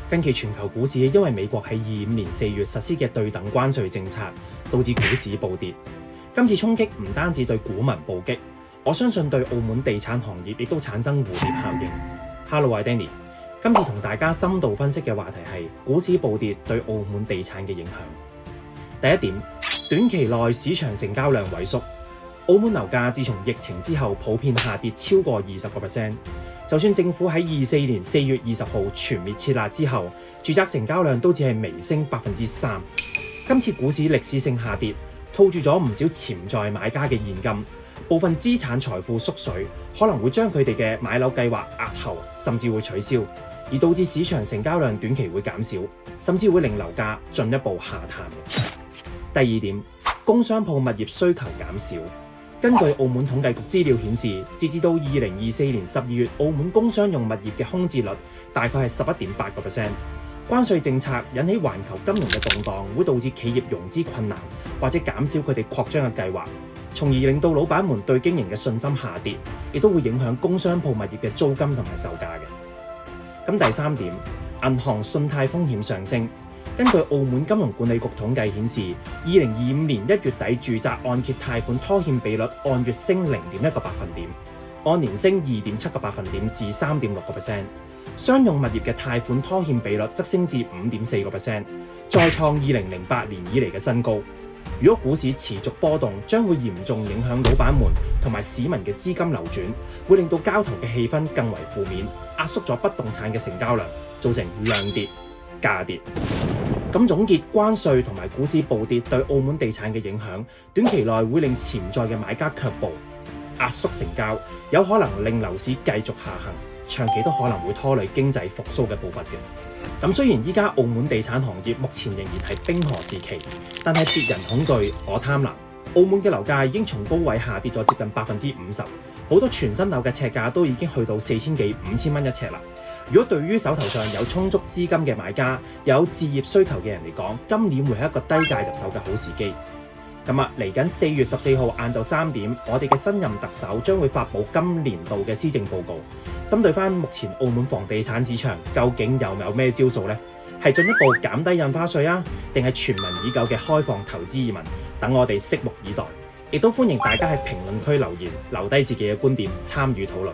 近期全球股市因為美國喺25年4月實施嘅對等關稅政策，導致股市暴跌。今次衝擊唔單止對股民暴擊，我相信對澳門地產行業亦都產生蝴蝶效應。Hello， 我係 Danny， 今次同大家深度分析嘅話題係股市暴跌對澳門地產嘅影響。第一點，短期內市場成交量萎縮。澳門樓價自從疫情之後普遍下跌超過20%，就算政府喺24年4月20號全面撤辣之後，住宅成交量都只係微升3%。今次股市歷史性下跌，套住咗唔少潛在買家嘅現金，部分資產財富縮水，可能會將佢哋嘅買樓計劃押後，甚至會取消，而導致市場成交量短期會減少，甚至會令樓價進一步下探。第二點，工商鋪物業需求減少。根據澳門統計局資料顯示，截至到2024年12月，澳門工商用物業嘅空置率大概係11.8%。關稅政策引起環球金融嘅動盪，會導致企業融資困難，或者減少佢哋擴張嘅計劃，從而令到老闆們對經營嘅信心下跌，亦都會影響工商鋪物業嘅租金同埋售價嘅。咁第三點，銀行信貸風險上升。根據澳門金融管理局統計顯示，2025年1月底住宅按揭貸款拖欠比率按月升0.1個百分點，按年升2.7個百分點至3.6%。商用物業嘅貸款拖欠比率則升至5.4%，再創2008年以嚟嘅新高。如果股市持續波動，將會嚴重影響老闆們同埋市民嘅資金流轉，會令到交投嘅氣氛更為負面，壓縮咗不動產嘅成交量，造成量跌價跌。咁總結，關稅同埋股市暴跌對澳門地產嘅影響，短期內會令潛在嘅買家卻步，壓縮成交，有可能令樓市繼續下行，長期都可能會拖累經濟復甦嘅步伐嘅。咁雖然依家澳門地產行業目前仍然係冰河時期，但係別人恐懼，我貪婪。澳門嘅樓價已經從高位下跌咗接近50%，好多全新樓嘅尺價都已經去到4000幾5000蚊一尺啦。如果對於手頭上有充足資金嘅買家，有置業需求嘅人嚟講，今年會係一個低價入手嘅好時機。咁嚟緊4月14號晏晝3點，我哋嘅新任特首將會發布今年度嘅施政報告，針對翻目前澳門房地產市場，究竟有咩招數呢？係進一步減低印花稅啊，定係傳聞已久嘅開放投資移民？等我哋拭目以待。亦都歡迎大家喺評論區留言，留低自己嘅觀點，參與討論。